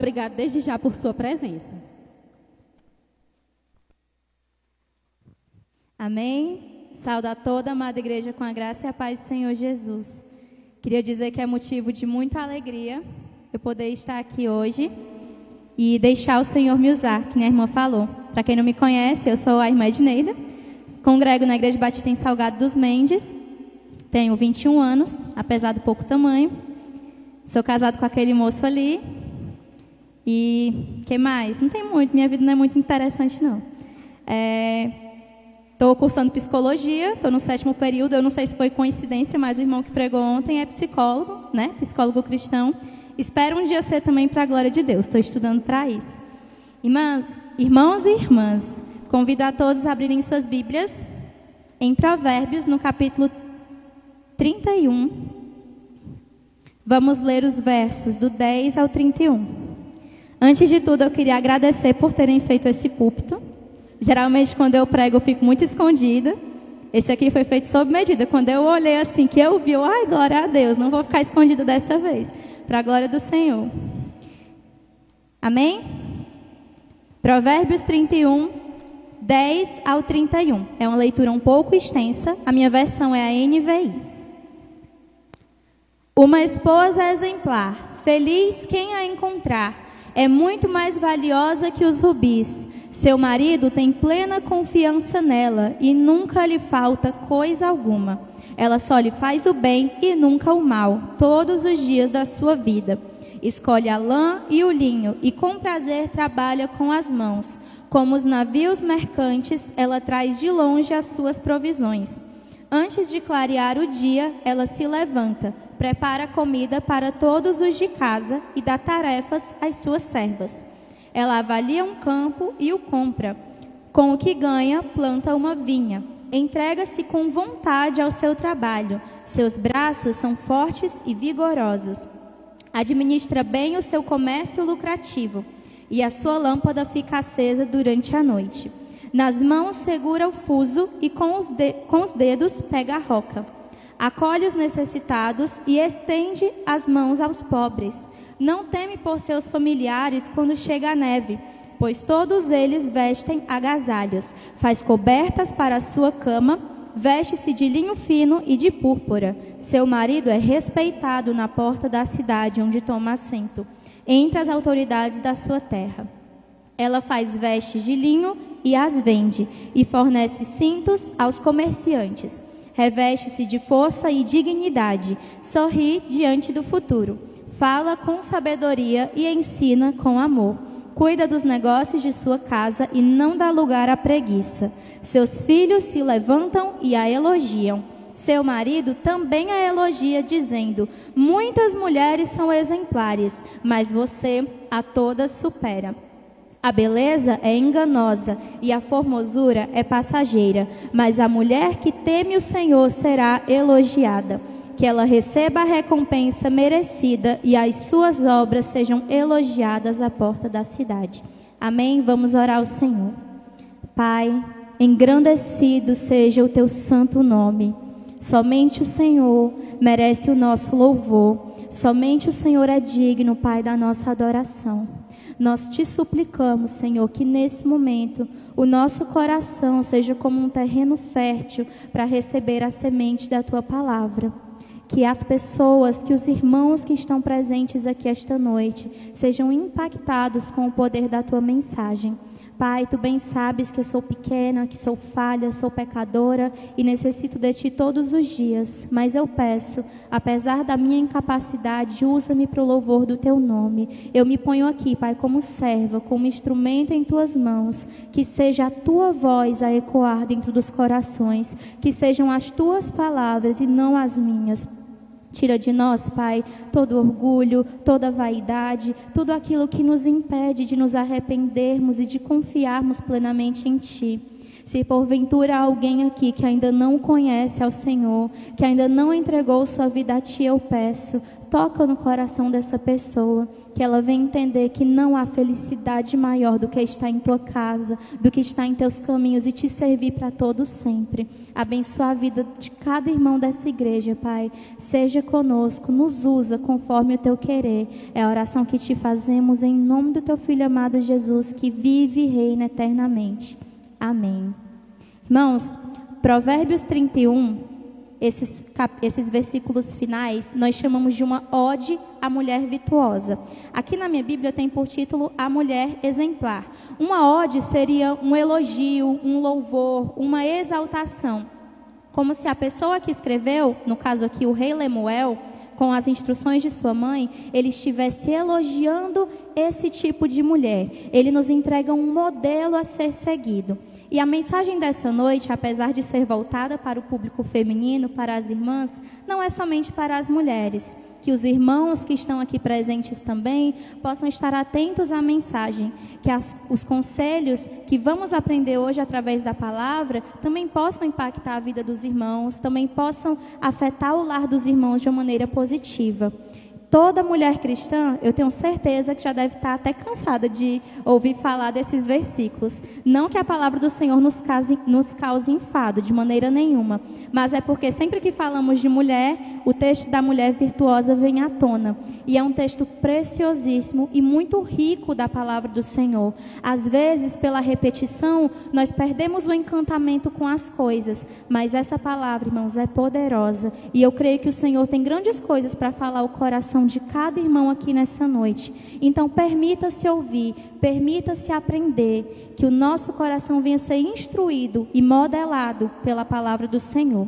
Obrigado desde já por sua presença. Amém. Saúdo a toda a amada igreja com a graça e a paz do Senhor Jesus. Queria dizer que é motivo de muita alegria eu poder estar aqui hoje e deixar o Senhor me usar, que minha irmã falou. Para quem não me conhece, eu sou a irmã Edneida, congrego na Igreja Batista em Salgado dos Mendes, tenho 21 anos, apesar do pouco tamanho, sou casado com aquele moço ali. E que mais? Não tem muito, minha vida não é muito interessante, não. Estou cursando psicologia, estou no 7º período, eu não sei se foi coincidência, mas o irmão que pregou ontem é psicólogo, né? Psicólogo cristão. Espero um dia ser também para a glória de Deus, estou estudando para isso. Irmãos e irmãs, convido a todos a abrirem suas Bíblias em Provérbios, no capítulo 31. Vamos ler os versos do 10 ao 31. Antes de tudo, eu queria agradecer por terem feito esse púlpito. Geralmente, quando eu prego, eu fico muito escondida. Esse aqui foi feito sob medida. Quando eu olhei assim, que eu vi, ai, glória a Deus, não vou ficar escondida dessa vez. Para a glória do Senhor. Amém? Provérbios 31, 10 ao 31. É uma leitura um pouco extensa. A minha versão é a NVI. Uma esposa exemplar, feliz quem a encontrar. É muito mais valiosa que os rubis. Seu marido tem plena confiança nela e nunca lhe falta coisa alguma. Ela só lhe faz o bem e nunca o mal, todos os dias da sua vida. Escolhe a lã e o linho e com prazer trabalha com as mãos. Como os navios mercantes, ela traz de longe as suas provisões. Antes de clarear o dia, ela se levanta, prepara comida para todos os de casa e dá tarefas às suas servas. Ela avalia um campo e o compra. Com o que ganha, planta uma vinha. Entrega-se com vontade ao seu trabalho. Seus braços são fortes e vigorosos. Administra bem o seu comércio lucrativo e a sua lâmpada fica acesa durante a noite. Nas mãos segura o fuso e com os dedos pega a roca. Acolhe os necessitados e estende as mãos aos pobres. Não teme por seus familiares quando chega a neve, pois todos eles vestem agasalhos. Faz cobertas para a sua cama, veste-se de linho fino e de púrpura. Seu marido é respeitado na porta da cidade onde toma assento, entre as autoridades da sua terra. Ela faz vestes de linho e as vende, e fornece cintos aos comerciantes. Reveste-se de força e dignidade, sorri diante do futuro. Fala com sabedoria e ensina com amor. Cuida dos negócios de sua casa e não dá lugar à preguiça. Seus filhos se levantam e a elogiam. Seu marido também a elogia, dizendo: muitas mulheres são exemplares, mas você a todas supera. A beleza é enganosa e a formosura é passageira, mas a mulher que teme o Senhor será elogiada. Que ela receba a recompensa merecida e as suas obras sejam elogiadas à porta da cidade. Amém? Vamos orar ao Senhor. Pai, engrandecido seja o teu santo nome. Somente o Senhor merece o nosso louvor. Somente o Senhor é digno, Pai, da nossa adoração. Nós te suplicamos, Senhor, que nesse momento o nosso coração seja como um terreno fértil para receber a semente da tua palavra. Que as pessoas, que os irmãos que estão presentes aqui esta noite sejam impactados com o poder da tua mensagem. Pai, tu bem sabes que eu sou pequena, que sou falha, sou pecadora e necessito de ti todos os dias. Mas eu peço, apesar da minha incapacidade, usa-me para o louvor do teu nome. Eu me ponho aqui, Pai, como serva, como instrumento em tuas mãos. Que seja a tua voz a ecoar dentro dos corações. Que sejam as tuas palavras e não as minhas. Tira de nós, Pai, todo orgulho, toda vaidade, tudo aquilo que nos impede de nos arrependermos e de confiarmos plenamente em Ti. Se porventura há alguém aqui que ainda não conhece ao Senhor, que ainda não entregou sua vida a Ti, eu peço, toca no coração dessa pessoa, que ela venha entender que não há felicidade maior do que estar em tua casa, do que estar em teus caminhos e te servir para todos sempre. Abençoa a vida de cada irmão dessa igreja, Pai. Seja conosco, nos usa conforme o teu querer. É a oração que te fazemos em nome do teu Filho amado Jesus, que vive e reina eternamente. Amém. Irmãos, Provérbios 31, esses versículos finais, nós chamamos de uma ode à mulher virtuosa. Aqui na minha Bíblia tem por título A Mulher Exemplar. Uma ode seria um elogio, um louvor, uma exaltação. Como se a pessoa que escreveu, no caso aqui o rei Lemuel, com as instruções de sua mãe, ele estivesse elogiando esse tipo de mulher. Ele nos entrega um modelo a ser seguido. E a mensagem dessa noite, apesar de ser voltada para o público feminino, para as irmãs, não é somente para as mulheres. Que os irmãos que estão aqui presentes também possam estar atentos à mensagem. Que os conselhos que vamos aprender hoje através da palavra também possam impactar a vida dos irmãos, também possam afetar o lar dos irmãos de uma maneira positiva. Toda mulher cristã, eu tenho certeza que já deve estar até cansada de ouvir falar desses versículos. Não que a palavra do Senhor nos cause enfado, de maneira nenhuma. Mas é porque sempre que falamos de mulher, o texto da mulher virtuosa vem à tona. E é um texto preciosíssimo e muito rico da palavra do Senhor. Às vezes, pela repetição, nós perdemos o encantamento com as coisas. Mas essa palavra, irmãos, é poderosa. E eu creio que o Senhor tem grandes coisas para falar ao coração de cada irmão aqui nessa noite. Então permita-se ouvir, permita-se aprender, que o nosso coração venha ser instruído e modelado pela palavra do Senhor.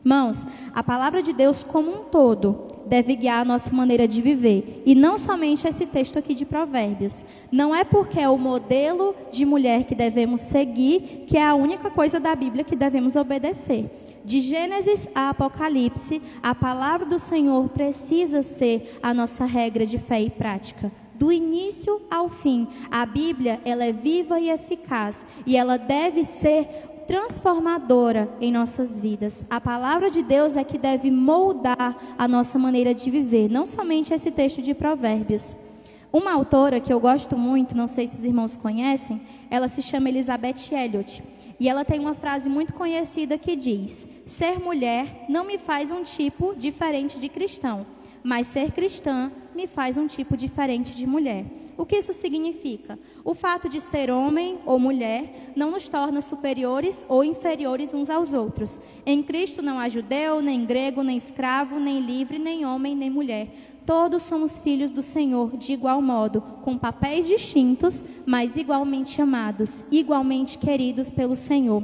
Irmãos, a palavra de Deus como um todo deve guiar a nossa maneira de viver. E não somente esse texto aqui de Provérbios. Não é porque é o modelo de mulher que devemos seguir, que é a única coisa da Bíblia que devemos obedecer. De Gênesis a Apocalipse, a palavra do Senhor precisa ser a nossa regra de fé e prática. Do início ao fim, a Bíblia ela é viva e eficaz e ela deve ser transformadora em nossas vidas. A palavra de Deus é que deve moldar a nossa maneira de viver, não somente esse texto de Provérbios. Uma autora que eu gosto muito, não sei se os irmãos conhecem, ela se chama Elizabeth Elliot. E ela tem uma frase muito conhecida que diz: ser mulher não me faz um tipo diferente de cristão, mas ser cristã me faz um tipo diferente de mulher. O que isso significa? O fato de ser homem ou mulher não nos torna superiores ou inferiores uns aos outros. Em Cristo não há judeu, nem grego, nem escravo, nem livre, nem homem, nem mulher. Todos somos filhos do Senhor de igual modo, com papéis distintos, mas igualmente amados, igualmente queridos pelo Senhor.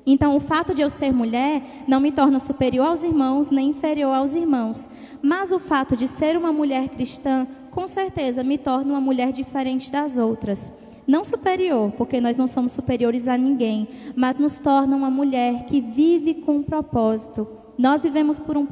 Então, o fato de eu ser mulher não me torna superior aos irmãos, nem inferior aos irmãos. Mas o fato de ser uma mulher cristã, com certeza, me torna uma mulher diferente das outras. Não superior, porque nós não somos superiores a ninguém, mas nos torna uma mulher que vive com um propósito. Nós vivemos por um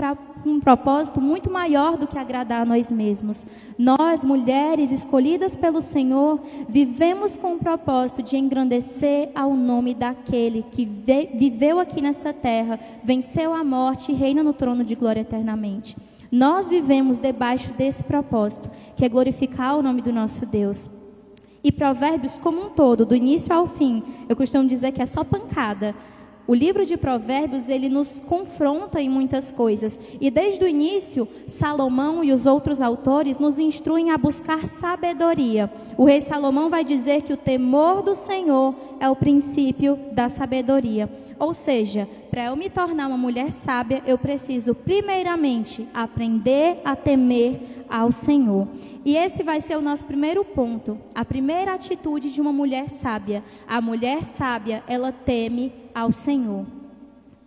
propósito muito maior do que agradar a nós mesmos. Nós, mulheres escolhidas pelo Senhor, vivemos com o propósito de engrandecer ao nome daquele que viveu aqui nessa terra, venceu a morte e reina no trono de glória eternamente. Nós vivemos debaixo desse propósito, que é glorificar o nome do nosso Deus. E Provérbios como um todo, do início ao fim, eu costumo dizer que é só pancada. O livro de Provérbios, ele nos confronta em muitas coisas. E desde o início, Salomão e os outros autores nos instruem a buscar sabedoria. O rei Salomão vai dizer que o temor do Senhor é o princípio da sabedoria. Ou seja, para eu me tornar uma mulher sábia, eu preciso primeiramente aprender a temer ao Senhor. E esse vai ser o nosso primeiro ponto. A primeira atitude de uma mulher sábia. A mulher sábia, ela teme ao Senhor.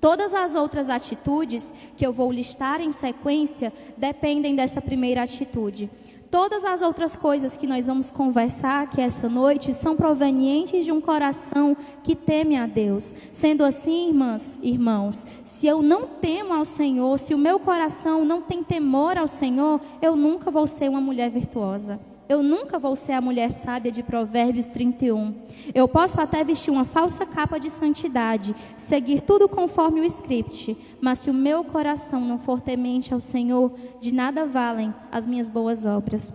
Todas as outras atitudes que eu vou listar em sequência dependem dessa primeira atitude. Todas as outras coisas que nós vamos conversar aqui essa noite são provenientes de um coração que teme a Deus. Sendo assim, irmãs e irmãos, se eu não temo ao Senhor, se o meu coração não tem temor ao Senhor, eu nunca vou ser uma mulher virtuosa. Eu nunca vou ser a mulher sábia de Provérbios 31. Eu posso até vestir uma falsa capa de santidade, seguir tudo conforme o script, mas se o meu coração não for temente ao Senhor, de nada valem as minhas boas obras.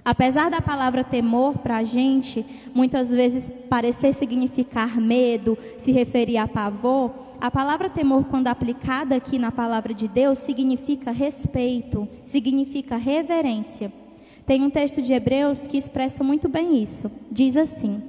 Apesar da palavra temor para a gente, muitas vezes parecer significar medo, se referir a pavor, a palavra temor, quando aplicada aqui na palavra de Deus, significa respeito, significa reverência. Tem um texto de Hebreus que expressa muito bem isso. Diz assim: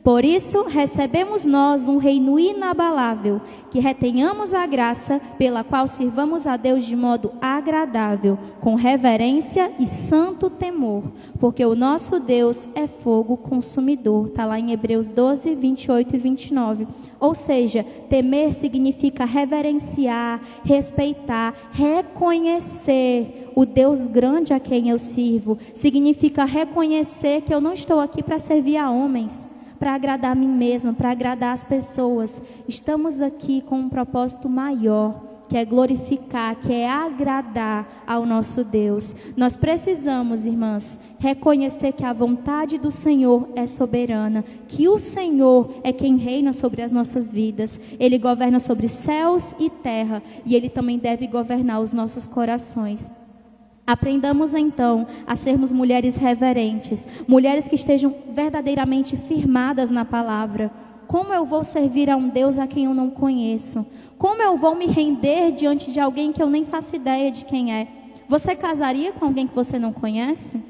por isso recebemos nós um reino inabalável, que retenhamos a graça pela qual sirvamos a Deus de modo agradável, com reverência e santo temor, porque o nosso Deus é fogo consumidor. Está lá em Hebreus 12, 28 e 29. Ou seja, temer significa reverenciar, respeitar, reconhecer o Deus grande a quem eu sirvo. Significa reconhecer que eu não estou aqui para servir a homens, para agradar a mim mesma, para agradar as pessoas. Estamos aqui com um propósito maior, que é glorificar, que é agradar ao nosso Deus. Nós precisamos, irmãs, reconhecer que a vontade do Senhor é soberana, que o Senhor é quem reina sobre as nossas vidas. Ele governa sobre céus e terra, e Ele também deve governar os nossos corações. Aprendamos então a sermos mulheres reverentes, mulheres que estejam verdadeiramente firmadas na palavra. Como eu vou servir a um Deus a quem eu não conheço? Como eu vou me render diante de alguém que eu nem faço ideia de quem é? Você casaria com alguém que você não conhece?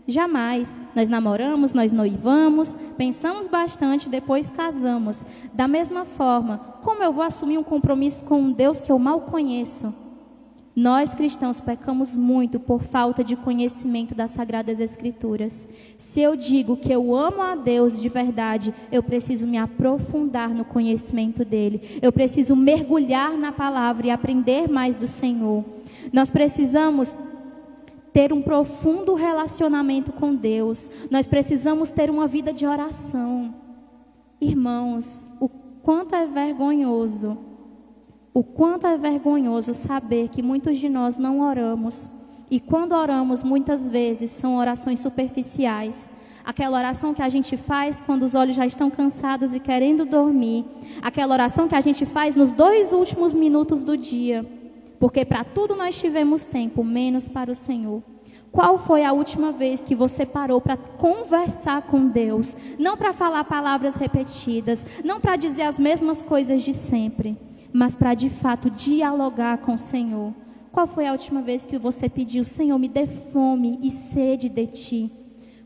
Jamais. Nós namoramos, nós noivamos, pensamos bastante, depois casamos. Da mesma forma, como eu vou assumir um compromisso com um Deus que eu mal conheço? Nós cristãos pecamos muito por falta de conhecimento das Sagradas Escrituras. Se eu digo que eu amo a Deus de verdade, eu preciso me aprofundar no conhecimento dEle. Eu preciso mergulhar na palavra e aprender mais do Senhor. Nós precisamos ter um profundo relacionamento com Deus. Nós precisamos ter uma vida de oração. Irmãos, o quanto é vergonhoso saber que muitos de nós não oramos. E quando oramos, muitas vezes são orações superficiais. Aquela oração que a gente faz quando os olhos já estão cansados e querendo dormir. Aquela oração que a gente faz nos 2 últimos minutos do dia. Porque para tudo nós tivemos tempo, menos para o Senhor. Qual foi a última vez que você parou para conversar com Deus? Não para falar palavras repetidas, não para dizer as mesmas coisas de sempre, mas para de fato dialogar com o Senhor. Qual foi a última vez que você pediu: Senhor, me dê fome e sede de Ti?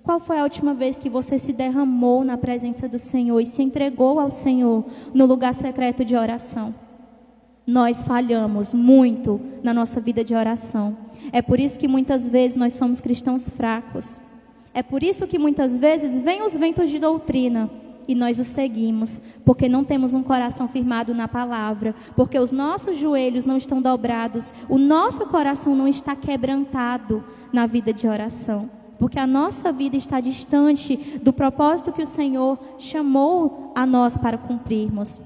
Qual foi a última vez que você se derramou na presença do Senhor e se entregou ao Senhor no lugar secreto de oração? Nós falhamos muito na nossa vida de oração. É por isso que muitas vezes nós somos cristãos fracos. É por isso que muitas vezes vêm os ventos de doutrina e nós os seguimos, porque não temos um coração firmado na palavra, porque os nossos joelhos não estão dobrados, o nosso coração não está quebrantado na vida de oração, porque a nossa vida está distante do propósito que o Senhor chamou a nós para cumprirmos.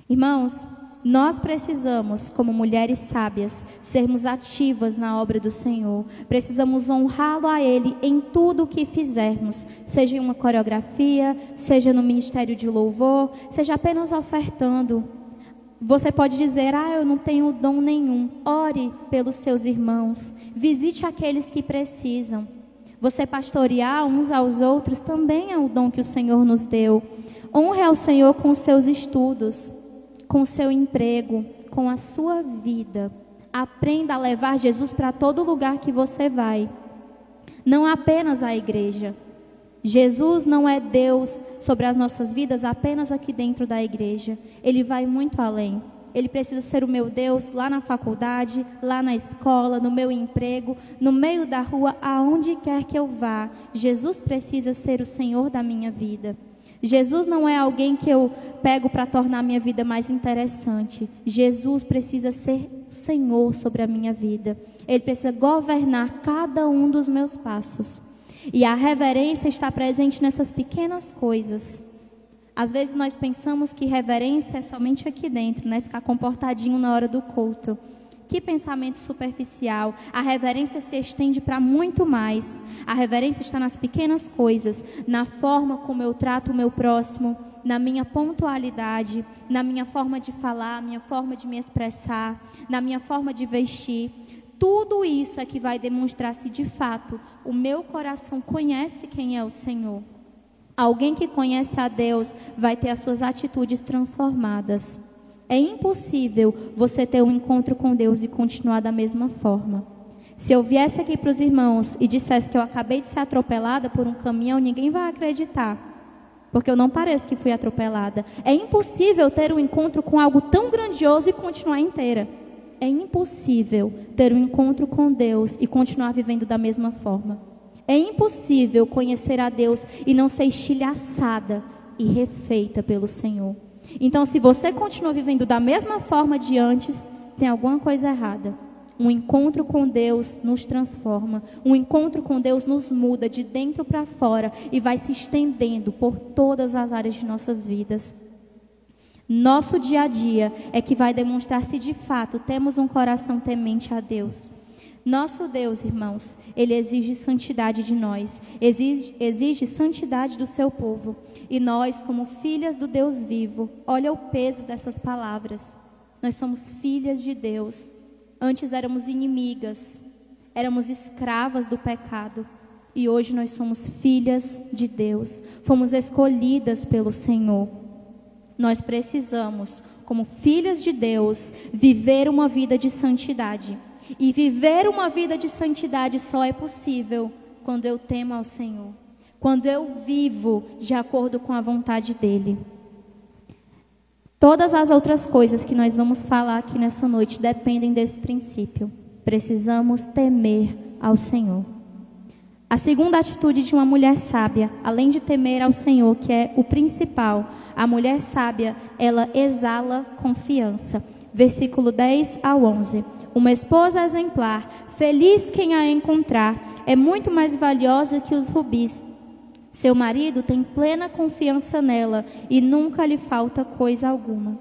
Irmãos, nós precisamos, como mulheres sábias, sermos ativas na obra do Senhor. Precisamos honrá-lo a Ele em tudo o que fizermos, seja em uma coreografia, seja no ministério de louvor, seja apenas ofertando. Você pode dizer: eu não tenho dom nenhum. Ore pelos seus irmãos, visite aqueles que precisam. Você pastorear uns aos outros também é um dom que o Senhor nos deu. Honre ao Senhor com os seus estudos, com o seu emprego, com a sua vida. Aprenda a levar Jesus para todo lugar que você vai. Não apenas à igreja. Jesus não é Deus sobre as nossas vidas apenas aqui dentro da igreja. Ele vai muito além. Ele precisa ser o meu Deus lá na faculdade, lá na escola, no meu emprego, no meio da rua, aonde quer que eu vá. Jesus precisa ser o Senhor da minha vida. Jesus não é alguém que eu pego para tornar a minha vida mais interessante. Jesus precisa ser Senhor sobre a minha vida. Ele precisa governar cada um dos meus passos. E a reverência está presente nessas pequenas coisas. Às vezes nós pensamos que reverência é somente aqui dentro, né? Ficar comportadinho na hora do culto. Que pensamento superficial. A reverência se estende para muito mais. A reverência está nas pequenas coisas, na forma como eu trato o meu próximo, na minha pontualidade, na minha forma de falar, minha forma de me expressar, na minha forma de vestir. Tudo isso é que vai demonstrar se de fato o meu coração conhece quem é o Senhor. Alguém que conhece a Deus vai ter as suas atitudes transformadas. É impossível você ter um encontro com Deus e continuar da mesma forma. Se eu viesse aqui para os irmãos e dissesse que eu acabei de ser atropelada por um caminhão, ninguém vai acreditar, porque eu não pareço que fui atropelada. É impossível ter um encontro com algo tão grandioso e continuar inteira. É impossível ter um encontro com Deus e continuar vivendo da mesma forma. É impossível conhecer a Deus e não ser estilhaçada e refeita pelo Senhor. Então, se você continua vivendo da mesma forma de antes, tem alguma coisa errada. Um encontro com Deus nos transforma. Um encontro com Deus nos muda de dentro para fora e vai se estendendo por todas as áreas de nossas vidas. Nosso dia a dia é que vai demonstrar se de fato temos um coração temente a Deus. Nosso Deus, irmãos, Ele exige santidade de nós, exige santidade do seu povo. E nós, como filhas do Deus vivo, olha o peso dessas palavras. Nós somos filhas de Deus. Antes éramos inimigas, éramos escravas do pecado. E hoje nós somos filhas de Deus, fomos escolhidas pelo Senhor. Nós precisamos, como filhas de Deus, viver uma vida de santidade. E viver uma vida de santidade só é possível quando eu temo ao Senhor, quando eu vivo de acordo com a vontade dEle. Todas as outras coisas que nós vamos falar aqui nessa noite dependem desse princípio. Precisamos temer ao Senhor. A segunda atitude de uma mulher sábia, além de temer ao Senhor, que é o principal, a mulher sábia, ela exala confiança. Versículo 10 ao 11. Uma esposa exemplar, feliz quem a encontrar, é muito mais valiosa que os rubis. Seu marido tem plena confiança nela e nunca lhe falta coisa alguma.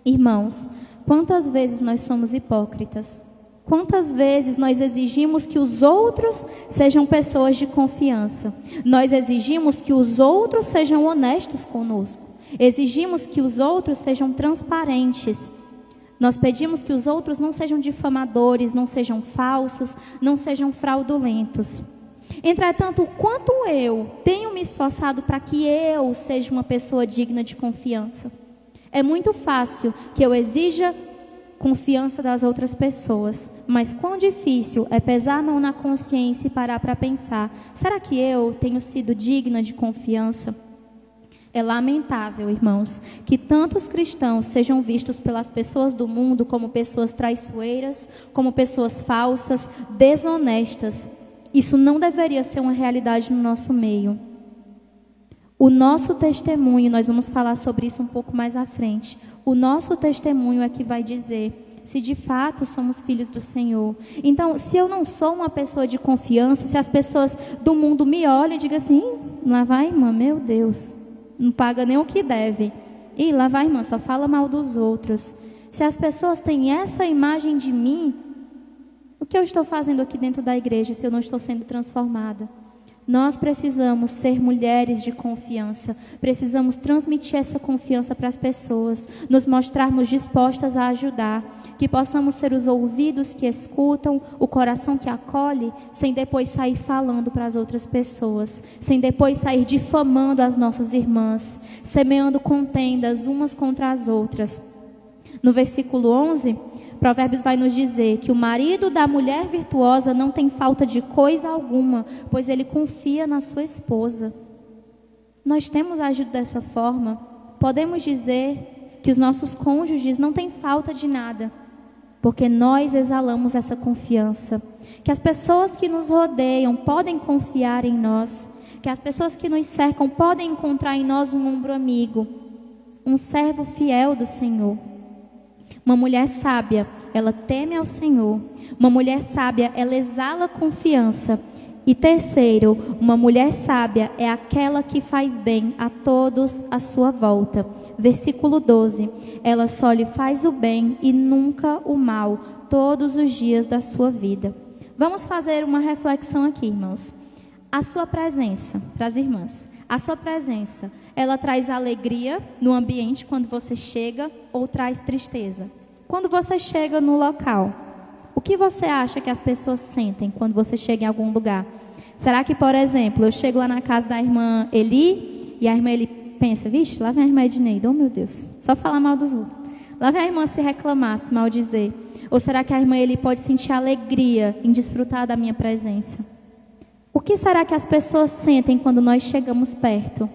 Irmãos, quantas vezes nós somos hipócritas? Quantas vezes nós exigimos que os outros sejam pessoas de confiança? Nós exigimos que os outros sejam honestos conosco. Exigimos que os outros sejam transparentes. Nós pedimos que os outros não sejam difamadores, não sejam falsos, não sejam fraudulentos. Entretanto, o quanto eu tenho me esforçado para que eu seja uma pessoa digna de confiança? É muito fácil que eu exija confiança das outras pessoas, mas quão difícil é pesar a mão na consciência e parar para pensar: será que eu tenho sido digna de confiança? É lamentável, irmãos, que tantos cristãos sejam vistos pelas pessoas do mundo como pessoas traiçoeiras, como pessoas falsas, desonestas. Isso não deveria ser uma realidade no nosso meio. O nosso testemunho, nós vamos falar sobre isso um pouco mais à frente. O nosso testemunho é que vai dizer se de fato somos filhos do Senhor. Então, se eu não sou uma pessoa de confiança, se as pessoas do mundo me olham e digam assim: lá vai, irmã, meu Deus, não paga nem o que deve. E lá vai, irmã, só fala mal dos outros. Se as pessoas têm essa imagem de mim, o que eu estou fazendo aqui dentro da igreja se eu não estou sendo transformada? Nós precisamos ser mulheres de confiança. Precisamos transmitir essa confiança para as pessoas. Nos mostrarmos dispostas a ajudar. Que possamos ser os ouvidos que escutam, o coração que acolhe, sem depois sair falando para as outras pessoas. Sem depois sair difamando as nossas irmãs. Semeando contendas umas contra as outras. No versículo 11... Provérbios vai nos dizer que o marido da mulher virtuosa não tem falta de coisa alguma, pois ele confia na sua esposa. Nós temos agido dessa forma. Podemos dizer que os nossos cônjuges não têm falta de nada, porque nós exalamos essa confiança. Que as pessoas que nos rodeiam podem confiar em nós, que as pessoas que nos cercam podem encontrar em nós um ombro amigo, um servo fiel do Senhor. Uma mulher sábia, ela teme ao Senhor. Uma mulher sábia, ela exala confiança. E terceiro, uma mulher sábia é aquela que faz bem a todos à sua volta. Versículo 12. Ela só lhe faz o bem e nunca o mal. todos os dias da sua vida. Vamos fazer uma reflexão aqui, irmãos. A sua presença, para as irmãs, a sua presença, ela traz alegria no ambiente quando você chega ou traz tristeza? Quando você chega no local, o que você acha que as pessoas sentem quando você chega em algum lugar? Será que, por exemplo, eu chego lá na casa da irmã Eli e a irmã Eli pensa, vixe, lá vem a irmã Edneide, oh meu Deus, só falar mal dos outros. Lá vem a irmã se reclamar, se maldizer. Ou será que a irmã Eli pode sentir alegria em desfrutar da minha presença? O que será que as pessoas sentem quando nós chegamos perto?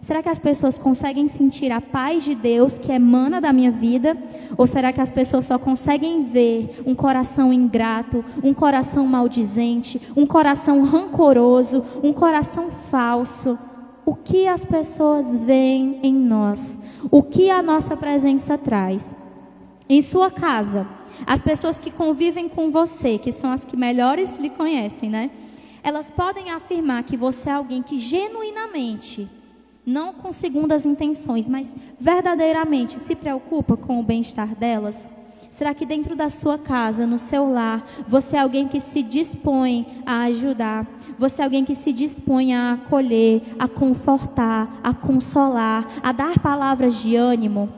Será que as pessoas conseguem sentir a paz de Deus que emana da minha vida? Ou será que as pessoas só conseguem ver um coração ingrato, um coração maldizente, um coração rancoroso, um coração falso? O que as pessoas veem em nós? O que a nossa presença traz? Em sua casa, as pessoas que convivem com você, que são as que melhores lhe conhecem, né? Elas podem afirmar que você é alguém que genuinamente, não com segundas intenções, mas verdadeiramente se preocupa com o bem-estar delas? Será que dentro da sua casa, no seu lar, você é alguém que se dispõe a ajudar? Você é alguém que se dispõe a acolher, a confortar, a consolar, a dar palavras de ânimo?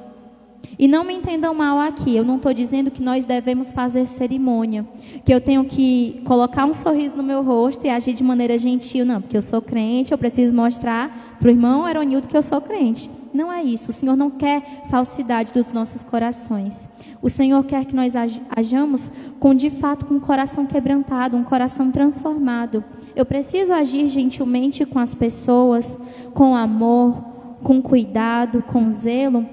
E não me entendam mal aqui, eu não estou dizendo que nós devemos fazer cerimônia, que eu tenho que colocar um sorriso no meu rosto e agir de maneira gentil, não, porque eu sou crente, eu preciso mostrar para o irmão Aronildo que eu sou crente. Não é isso, o Senhor não quer falsidade dos nossos corações. O Senhor quer que nós ajamos de fato com um coração quebrantado, um coração transformado. Eu preciso agir gentilmente com as pessoas, com amor, com cuidado, com zelo,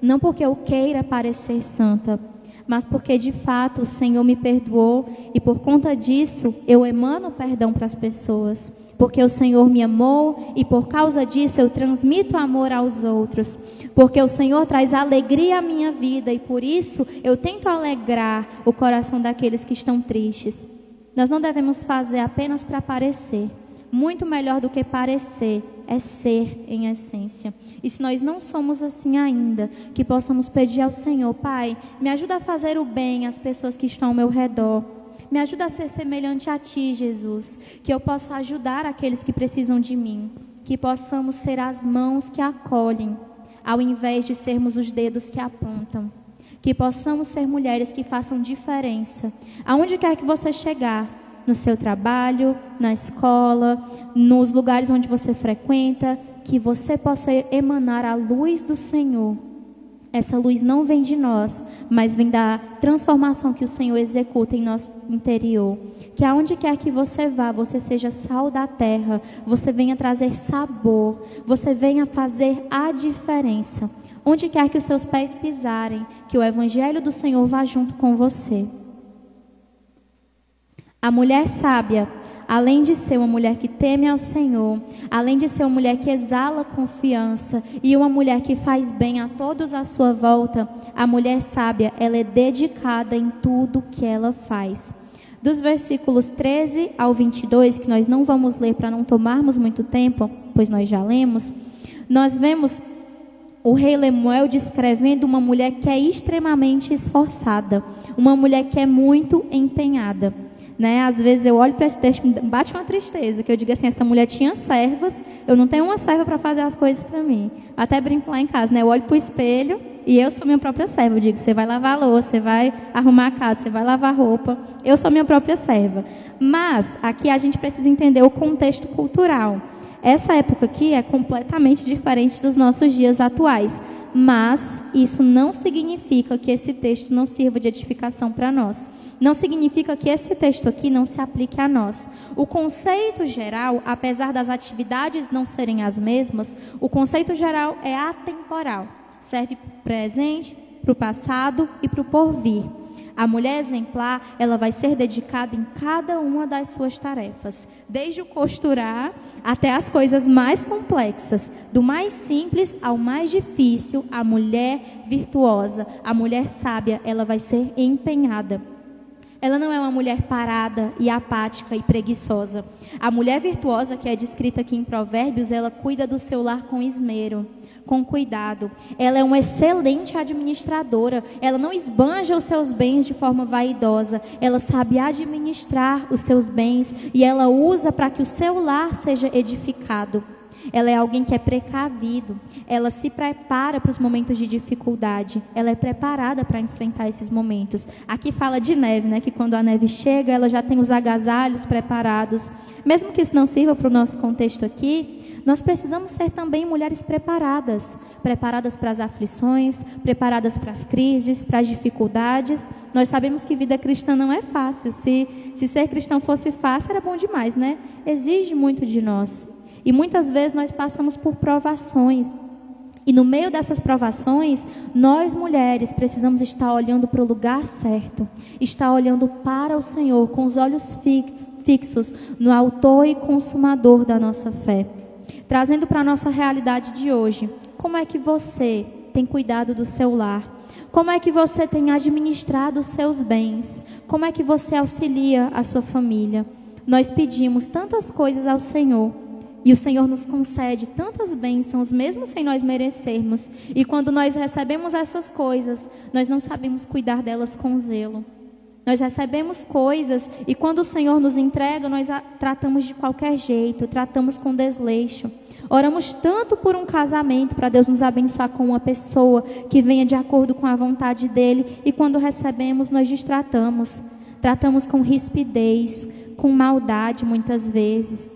não porque eu queira parecer santa, mas porque de fato o Senhor me perdoou e por conta disso eu emano perdão para as pessoas. Porque o Senhor me amou e por causa disso eu transmito amor aos outros. Porque o Senhor traz alegria à minha vida e por isso eu tento alegrar o coração daqueles que estão tristes. Nós não devemos fazer apenas para parecer. Muito melhor do que parecer é ser em essência. E se nós não somos assim ainda, que possamos pedir ao Senhor, Pai, me ajuda a fazer o bem às pessoas que estão ao meu redor. Me ajuda a ser semelhante a Ti, Jesus. Que eu possa ajudar aqueles que precisam de mim. Que possamos ser as mãos que acolhem, ao invés de sermos os dedos que apontam. Que possamos ser mulheres que façam diferença. Aonde quer que você chegar, no seu trabalho, na escola, nos lugares onde você frequenta, que você possa emanar a luz do Senhor. Essa luz não vem de nós, mas vem da transformação que o Senhor executa em nosso interior. Que aonde quer que você vá, você seja sal da terra, você venha trazer sabor, você venha fazer a diferença. Onde quer que os seus pés pisarem, que o Evangelho do Senhor vá junto com você. A mulher sábia, além de ser uma mulher que teme ao Senhor, além de ser uma mulher que exala confiança e uma mulher que faz bem a todos à sua volta, a mulher sábia, ela é dedicada em tudo que ela faz. Dos versículos 13 ao 22, que nós não vamos ler para não tomarmos muito tempo, pois nós já lemos, nós vemos o rei Lemuel descrevendo uma mulher que é extremamente esforçada, uma mulher que é muito empenhada. Né? Às vezes eu olho para esse texto e me bate uma tristeza, que eu digo assim, essa mulher tinha servas, eu não tenho uma serva para fazer as coisas para mim. Até brinco lá em casa, né? Eu olho para o espelho e eu sou minha própria serva. Eu digo, você vai lavar a louça, você vai arrumar a casa, você vai lavar roupa. Eu sou minha própria serva. Mas aqui a gente precisa entender o contexto cultural. Essa época aqui é completamente diferente dos nossos dias atuais. Mas isso não significa que esse texto não sirva de edificação para nós. Não significa que esse texto aqui não se aplique a nós. O conceito geral, apesar das atividades não serem as mesmas, o conceito geral é atemporal. Serve para o presente, para o passado e para o porvir. A mulher exemplar, ela vai ser dedicada em cada uma das suas tarefas, desde o costurar até as coisas mais complexas, do mais simples ao mais difícil. A mulher virtuosa, a mulher sábia, ela vai ser empenhada. Ela não é uma mulher parada e apática e preguiçosa. A mulher virtuosa, que é descrita aqui em Provérbios, ela cuida do seu lar com esmero, com cuidado. Ela é uma excelente administradora. Ela não esbanja os seus bens de forma vaidosa. Ela sabe administrar os seus bens e ela usa para que o seu lar seja edificado. Ela é alguém que é precavido. Ela se prepara para os momentos de dificuldade. Ela é preparada para enfrentar esses momentos. Aqui fala de neve, né? Que quando a neve chega, ela já tem os agasalhos preparados. Mesmo que isso não sirva para o nosso contexto aqui, nós precisamos ser também mulheres preparadas. Preparadas para as aflições, preparadas para as crises, para as dificuldades. Nós sabemos que vida cristã não é fácil. Se ser cristão fosse fácil, era bom demais, né? Exige muito de nós. E muitas vezes nós passamos por provações. E no meio dessas provações, nós mulheres precisamos estar olhando para o lugar certo. Estar olhando para o Senhor com os olhos fixos no autor e consumador da nossa fé. Trazendo para a nossa realidade de hoje, como é que você tem cuidado do seu lar? Como é que você tem administrado os seus bens? Como é que você auxilia a sua família? Nós pedimos tantas coisas ao Senhor. E o Senhor nos concede tantas bênçãos, mesmo sem nós merecermos. E quando nós recebemos essas coisas, nós não sabemos cuidar delas com zelo. Nós recebemos coisas e quando o Senhor nos entrega, nós a tratamos de qualquer jeito, tratamos com desleixo. Oramos tanto por um casamento, para Deus nos abençoar com uma pessoa que venha de acordo com a vontade dEle. E quando recebemos, nós destratamos. Tratamos com rispidez, com maldade muitas vezes.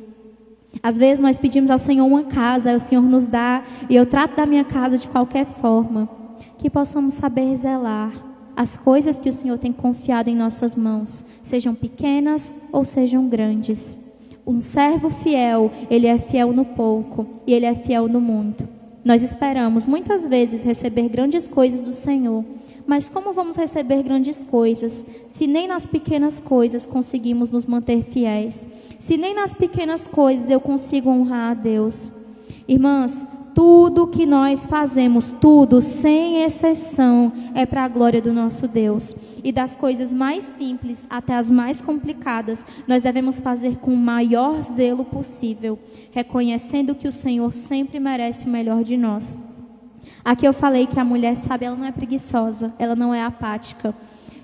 Às vezes nós pedimos ao Senhor uma casa, aí o Senhor nos dá, e eu trato da minha casa de qualquer forma. Que possamos saber zelar as coisas que o Senhor tem confiado em nossas mãos, sejam pequenas ou sejam grandes. Um servo fiel, ele é fiel no pouco e ele é fiel no muito. Nós esperamos muitas vezes receber grandes coisas do Senhor, mas como vamos receber grandes coisas se nem nas pequenas coisas conseguimos nos manter fiéis? Se nem nas pequenas coisas eu consigo honrar a Deus? Irmãs, tudo que nós fazemos, tudo, sem exceção, é para a glória do nosso Deus. E das coisas mais simples até as mais complicadas, nós devemos fazer com o maior zelo possível, reconhecendo que o Senhor sempre merece o melhor de nós. Aqui eu falei que a mulher sábia, ela não é preguiçosa, ela não é apática.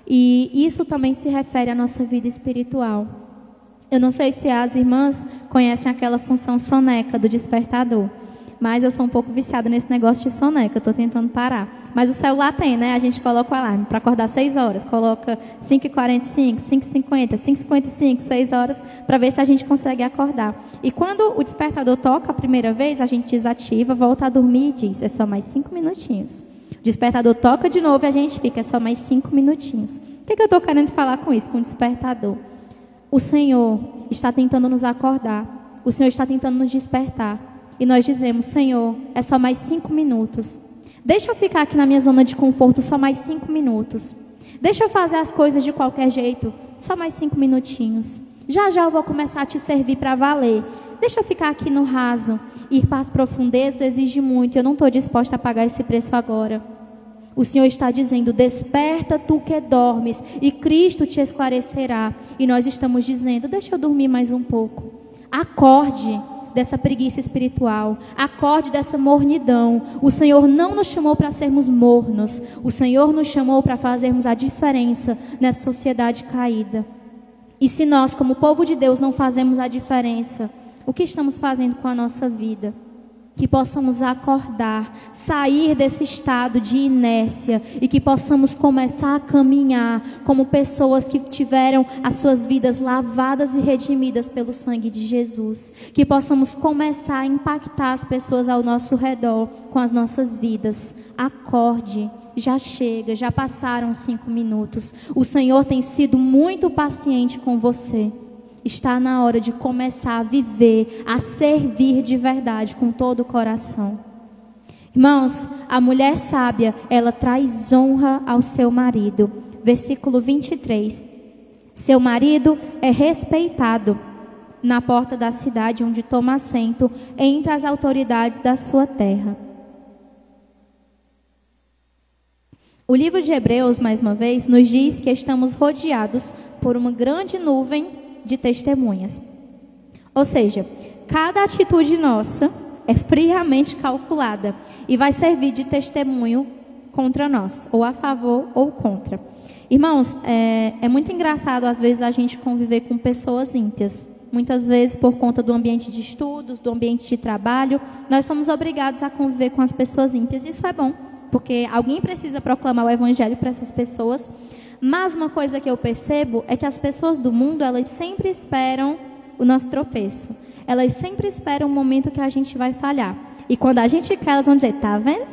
E isso também se refere à nossa vida espiritual. Eu não sei se as irmãs conhecem aquela função soneca do despertador, mas eu sou um pouco viciada nesse negócio de soneca, eu estou tentando parar. Mas o celular tem, né? A gente coloca o alarme para acordar 6 horas, coloca 5h45, 5h50, 5h55, 6 horas, para ver se a gente consegue acordar. E quando o despertador toca a primeira vez, a gente desativa, volta a dormir e diz, é só mais 5 minutinhos. O despertador toca de novo e a gente fica, é só mais 5 minutinhos. O que eu estou querendo falar com isso, com o despertador? O Senhor está tentando nos acordar, o Senhor está tentando nos despertar. E nós dizemos, Senhor, é só mais 5 minutos. Deixa eu ficar aqui na minha zona de conforto só mais 5 minutos. Deixa eu fazer as coisas de qualquer jeito, só mais 5 minutinhos. Já já eu vou começar a te servir para valer. Deixa eu ficar aqui no raso. Ir para as profundezas exige muito. Eu não estou disposta a pagar esse preço agora. O Senhor está dizendo, desperta tu que dormes, e Cristo te esclarecerá. E nós estamos dizendo, deixa eu dormir mais um pouco. Acorde dessa preguiça espiritual, acorde dessa mornidão. O Senhor não nos chamou para sermos mornos. O Senhor nos chamou para fazermos a diferença nessa sociedade caída. E se nós, como povo de Deus, não fazemos a diferença, o que estamos fazendo com a nossa vida? Que possamos acordar, sair desse estado de inércia e que possamos começar a caminhar como pessoas que tiveram as suas vidas lavadas e redimidas pelo sangue de Jesus. Que possamos começar a impactar as pessoas ao nosso redor com as nossas vidas. Acorde, já chega, já passaram 5 minutos. O Senhor tem sido muito paciente com você. Está na hora de começar a viver, a servir de verdade com todo o coração. Irmãos, a mulher sábia, ela traz honra ao seu marido. Versículo 23. Seu marido é respeitado na porta da cidade onde toma assento entre as autoridades da sua terra. O livro de Hebreus, mais uma vez, nos diz que estamos rodeados por uma grande nuvem de testemunhas. Ou seja, cada atitude nossa é friamente calculada e vai servir de testemunho contra nós, ou a favor ou contra. Irmãos, é muito engraçado às vezes a gente conviver com pessoas ímpias. Muitas vezes por conta do ambiente de estudos, do ambiente de trabalho, nós somos obrigados a conviver com as pessoas ímpias. Isso é bom, porque alguém precisa proclamar o evangelho para essas pessoas. Mas uma coisa que eu percebo é que as pessoas do mundo, elas sempre esperam o nosso tropeço. Elas sempre esperam o momento que a gente vai falhar. E quando a gente cai, elas vão dizer, tá vendo?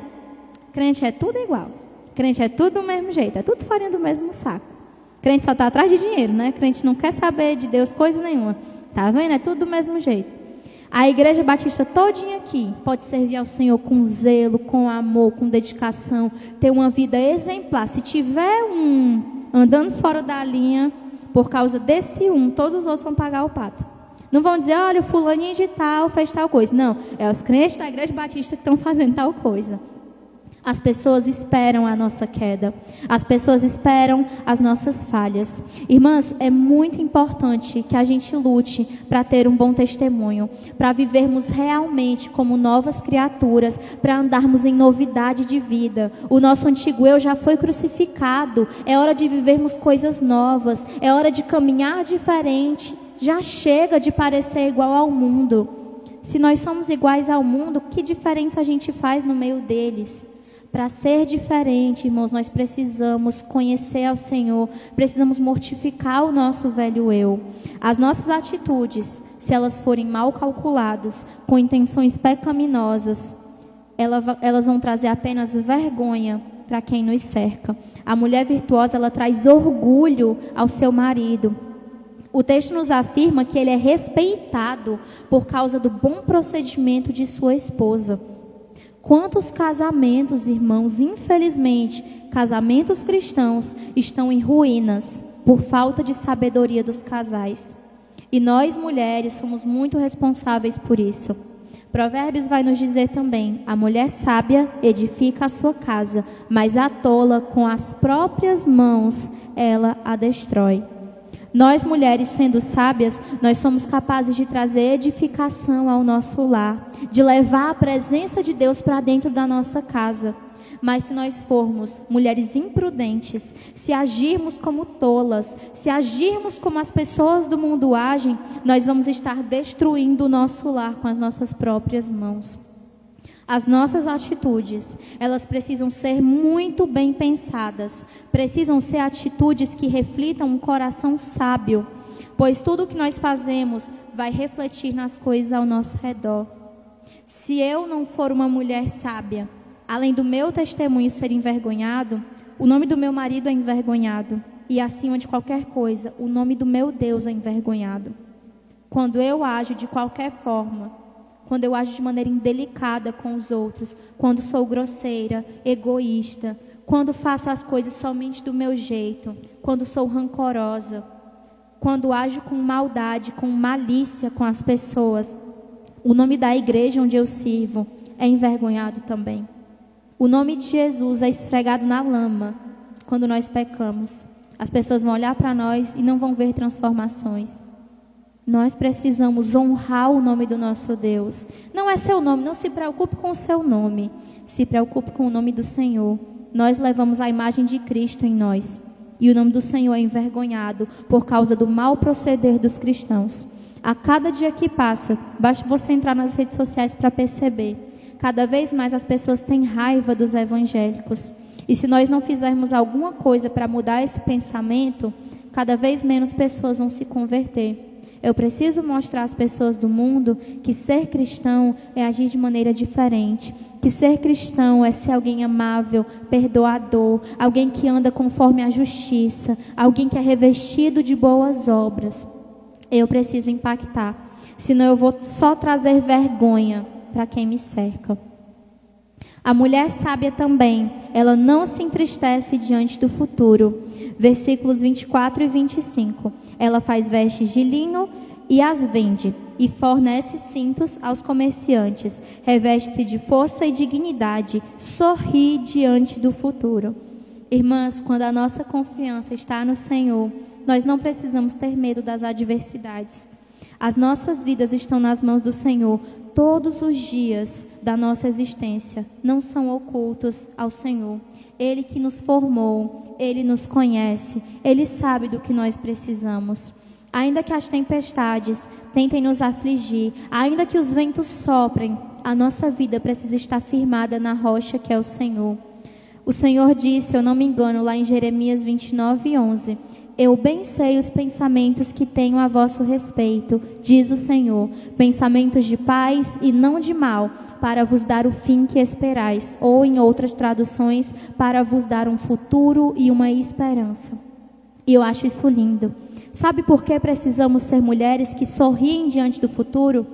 Crente é tudo igual. Crente é tudo do mesmo jeito, é tudo farinha do mesmo saco. Crente só está atrás de dinheiro, né? Crente não quer saber de Deus coisa nenhuma. Tá vendo? É tudo do mesmo jeito. A Igreja Batista todinha aqui pode servir ao Senhor com zelo, com amor, com dedicação, ter uma vida exemplar. Se tiver andando fora da linha, por causa desse todos os outros vão pagar o pato. Não vão dizer, olha, o fulaninho de tal fez tal coisa. Não, é os crentes da Igreja Batista que estão fazendo tal coisa. As pessoas esperam a nossa queda. As pessoas esperam as nossas falhas. Irmãs, é muito importante que a gente lute para ter um bom testemunho, para vivermos realmente como novas criaturas, para andarmos em novidade de vida. O nosso antigo eu já foi crucificado. É hora de vivermos coisas novas. É hora de caminhar diferente. Já chega de parecer igual ao mundo. Se nós somos iguais ao mundo, que diferença a gente faz no meio deles? Para ser diferente, irmãos, nós precisamos conhecer ao Senhor, precisamos mortificar o nosso velho eu. As nossas atitudes, se elas forem mal calculadas, com intenções pecaminosas, elas vão trazer apenas vergonha para quem nos cerca. A mulher virtuosa, ela traz orgulho ao seu marido. O texto nos afirma que ele é respeitado por causa do bom procedimento de sua esposa. Quantos casamentos, irmãos, infelizmente, casamentos cristãos, estão em ruínas por falta de sabedoria dos casais. E nós, mulheres, somos muito responsáveis por isso. Provérbios vai nos dizer também, a mulher sábia edifica a sua casa, mas a tola, com as próprias mãos, ela a destrói. Nós, mulheres, sendo sábias, nós somos capazes de trazer edificação ao nosso lar, de levar a presença de Deus para dentro da nossa casa. Mas se nós formos mulheres imprudentes, se agirmos como tolas, se agirmos como as pessoas do mundo agem, nós vamos estar destruindo o nosso lar com as nossas próprias mãos. As nossas atitudes, elas precisam ser muito bem pensadas, precisam ser atitudes que reflitam um coração sábio, pois tudo o que nós fazemos vai refletir nas coisas ao nosso redor. Se eu não for uma mulher sábia, além do meu testemunho ser envergonhado, o nome do meu marido é envergonhado, e acima de qualquer coisa, o nome do meu Deus é envergonhado. Quando eu ajo de qualquer forma, quando eu ajo de maneira indelicada com os outros, quando sou grosseira, egoísta, quando faço as coisas somente do meu jeito, quando sou rancorosa, quando ajo com maldade, com malícia com as pessoas, o nome da igreja onde eu sirvo é envergonhado também. O nome de Jesus é esfregado na lama quando nós pecamos. As pessoas vão olhar para nós e não vão ver transformações. Nós precisamos honrar o nome do nosso Deus. Não é seu nome, não se preocupe com o seu nome. Se preocupe com o nome do Senhor. Nós levamos a imagem de Cristo em nós. E o nome do Senhor é envergonhado por causa do mau proceder dos cristãos. A cada dia que passa, basta você entrar nas redes sociais para perceber. Cada vez mais as pessoas têm raiva dos evangélicos. E se nós não fizermos alguma coisa para mudar esse pensamento, cada vez menos pessoas vão se converter. Eu preciso mostrar às pessoas do mundo que ser cristão é agir de maneira diferente. Que ser cristão é ser alguém amável, perdoador, alguém que anda conforme a justiça, alguém que é revestido de boas obras. Eu preciso impactar, senão eu vou só trazer vergonha para quem me cerca. A mulher sábia também, ela não se entristece diante do futuro. Versículos 24 e 25. Ela faz vestes de linho e as vende, e fornece cintos aos comerciantes. Reveste-se de força e dignidade, sorri diante do futuro. Irmãs, quando a nossa confiança está no Senhor, nós não precisamos ter medo das adversidades. As nossas vidas estão nas mãos do Senhor. todos os dias da nossa existência não são ocultos ao Senhor. Ele que nos formou, Ele nos conhece, Ele sabe do que nós precisamos. Ainda que as tempestades tentem nos afligir, ainda que os ventos soprem, a nossa vida precisa estar firmada na rocha que é o Senhor. O Senhor disse, se eu não me engano, lá em Jeremias 29:11, eu bem sei os pensamentos que tenho a vosso respeito, diz o Senhor, pensamentos de paz e não de mal, para vos dar o fim que esperais, ou em outras traduções, para vos dar um futuro e uma esperança. E eu acho isso lindo. Sabe por que precisamos ser mulheres que sorriem diante do futuro?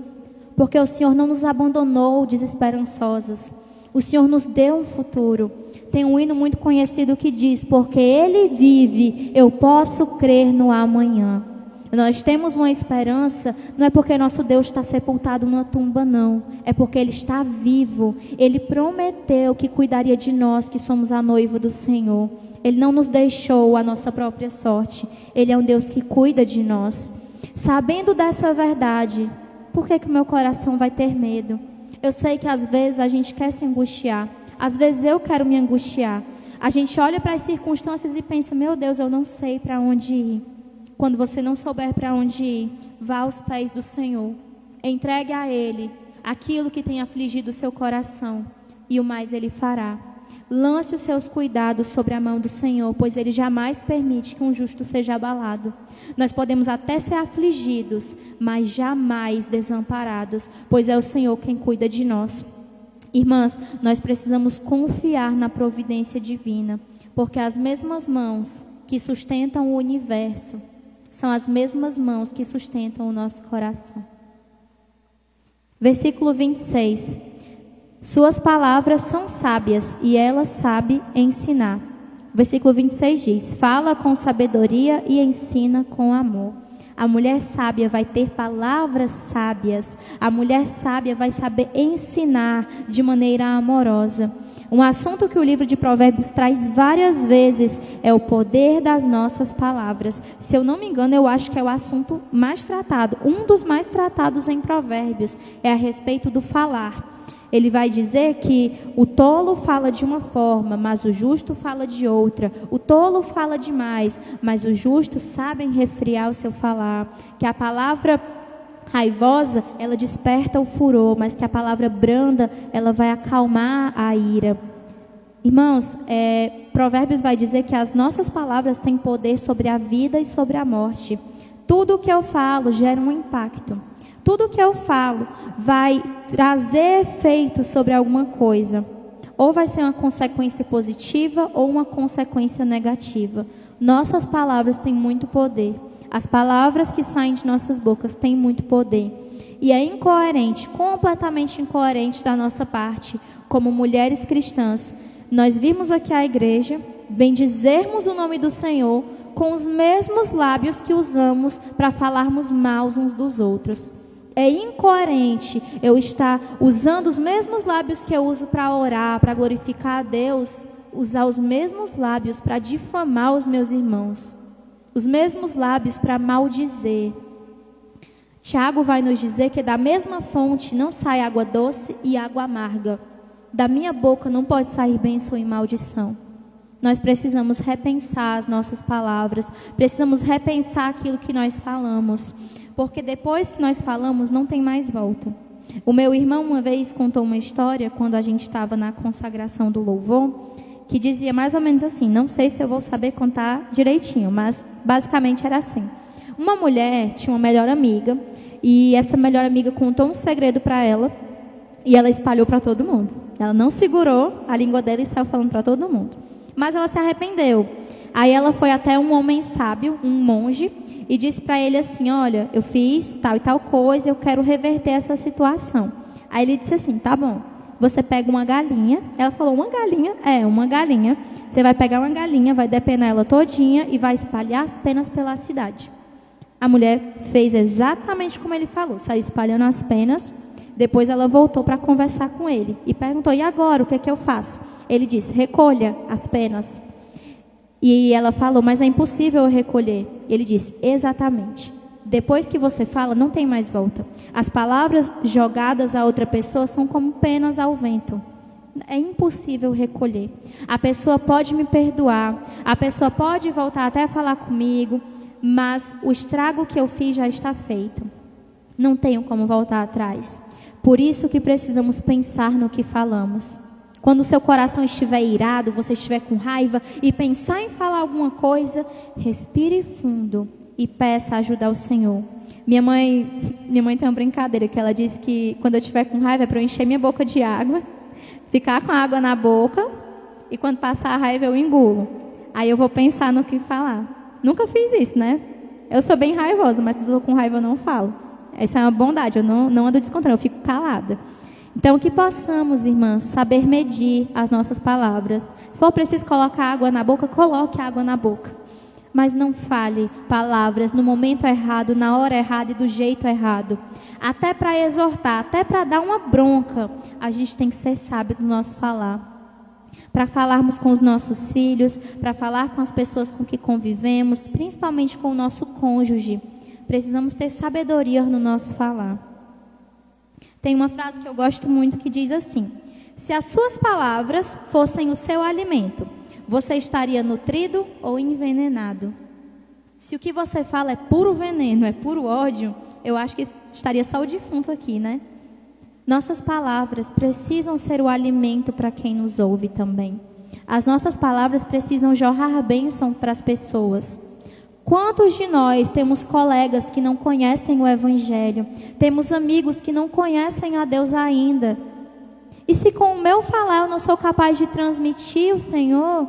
Porque o Senhor não nos abandonou desesperançosas. O Senhor nos deu um futuro. Tem um hino muito conhecido que diz, porque Ele vive, eu posso crer no amanhã. Nós temos uma esperança, não é porque nosso Deus está sepultado numa tumba, não. É porque Ele está vivo. Ele prometeu que cuidaria de nós, que somos a noiva do Senhor. Ele não nos deixou à nossa própria sorte. Ele é um Deus que cuida de nós. Sabendo dessa verdade, por que o meu coração vai ter medo? Eu sei que às vezes a gente quer se angustiar. Às vezes eu quero me angustiar. A gente olha para as circunstâncias e pensa, meu Deus, eu não sei para onde ir. Quando você não souber para onde ir, vá aos pés do Senhor. Entregue a Ele aquilo que tem afligido o seu coração. E o mais Ele fará. Lance os seus cuidados sobre a mão do Senhor, pois Ele jamais permite que um justo seja abalado. Nós podemos até ser afligidos, mas jamais desamparados, pois é o Senhor quem cuida de nós. Irmãs, nós precisamos confiar na providência divina, porque as mesmas mãos que sustentam o universo são as mesmas mãos que sustentam o nosso coração. Versículo 26. Suas palavras são sábias e ela sabe ensinar. Versículo 26 diz, fala com sabedoria e ensina com amor. A mulher sábia vai ter palavras sábias. A mulher sábia vai saber ensinar de maneira amorosa. Um assunto que o livro de Provérbios traz várias vezes é o poder das nossas palavras. Se eu não me engano, eu acho que é o assunto mais tratado. Um dos mais tratados em Provérbios é a respeito do falar. Ele vai dizer que o tolo fala de uma forma, mas o justo fala de outra. O tolo fala demais, mas os justos sabem refrear o seu falar. Que a palavra raivosa, ela desperta o furor, mas que a palavra branda, ela vai acalmar a ira. Irmãos, Provérbios vai dizer que as nossas palavras têm poder sobre a vida e sobre a morte. Tudo o que eu falo gera um impacto. Tudo que eu falo vai trazer efeito sobre alguma coisa. Ou vai ser uma consequência positiva ou uma consequência negativa. Nossas palavras têm muito poder. As palavras que saem de nossas bocas têm muito poder. E é incoerente, completamente incoerente da nossa parte, como mulheres cristãs, nós vimos aqui a igreja, bendizermos o nome do Senhor com os mesmos lábios que usamos para falarmos mal uns dos outros. É incoerente eu estar usando os mesmos lábios que eu uso para orar, para glorificar a Deus, usar os mesmos lábios para difamar os meus irmãos, os mesmos lábios para maldizer. Tiago vai nos dizer que da mesma fonte não sai água doce e água amarga. Da minha boca não pode sair bênção e maldição. Nós precisamos repensar as nossas palavras, precisamos repensar aquilo que nós falamos, porque depois que nós falamos não tem mais volta. O meu irmão uma vez contou uma história, quando a gente estava na consagração do louvor, que dizia mais ou menos assim, não sei se eu vou saber contar direitinho, mas basicamente era assim. Uma mulher tinha uma melhor amiga, e essa melhor amiga contou um segredo para ela, e ela espalhou para todo mundo. Ela não segurou a língua dela e saiu falando para todo mundo. Mas ela se arrependeu. Aí ela foi até um homem sábio, um monge, e disse para ele assim, olha, eu fiz tal e tal coisa, eu quero reverter essa situação. Aí ele disse assim, tá bom, você pega uma galinha. Ela falou, uma galinha? É, uma galinha. Você vai pegar uma galinha, vai depenar ela todinha e vai espalhar as penas pela cidade. A mulher fez exatamente como ele falou, saiu espalhando as penas. Depois ela voltou para conversar com ele e perguntou, e agora, o que é que eu faço? Ele disse, recolha as penas. E ela falou, mas é impossível eu recolher. Ele disse, exatamente. Depois que você fala, não tem mais volta. As palavras jogadas a outra pessoa são como penas ao vento. É impossível recolher. A pessoa pode me perdoar, a pessoa pode voltar até a falar comigo, mas o estrago que eu fiz já está feito. Não tenho como voltar atrás. Por isso que precisamos pensar no que falamos. Quando o seu coração estiver irado, você estiver com raiva e pensar em falar alguma coisa, respire fundo e peça ajuda ao Senhor. Minha mãe tem uma brincadeira que ela diz que quando eu estiver com raiva é para eu encher minha boca de água, ficar com a água na boca e quando passar a raiva eu engulo. Aí eu vou pensar no que falar. Nunca fiz isso, né? Eu sou bem raivosa, mas quando eu estou com raiva eu não falo. Essa é uma bondade, eu não ando descontando, eu fico calada. Então, que possamos, irmãs, saber medir as nossas palavras. Se for preciso colocar água na boca, coloque água na boca. Mas não fale palavras no momento errado, na hora errada e do jeito errado. Até para exortar, até para dar uma bronca, a gente tem que ser sábio no nosso falar. Para falarmos com os nossos filhos, para falar com as pessoas com que convivemos, principalmente com o nosso cônjuge. Precisamos ter sabedoria no nosso falar. Tem uma frase que eu gosto muito que diz assim: se as suas palavras fossem o seu alimento, você estaria nutrido ou envenenado? Se o que você fala é puro veneno, é puro ódio, eu acho que estaria só o defunto aqui, né? Nossas palavras precisam ser o alimento para quem nos ouve também. As nossas palavras precisam jorrar bênção para as pessoas. Quantos de nós temos colegas que não conhecem o Evangelho? Temos amigos que não conhecem a Deus ainda. E se com o meu falar eu não sou capaz de transmitir o Senhor,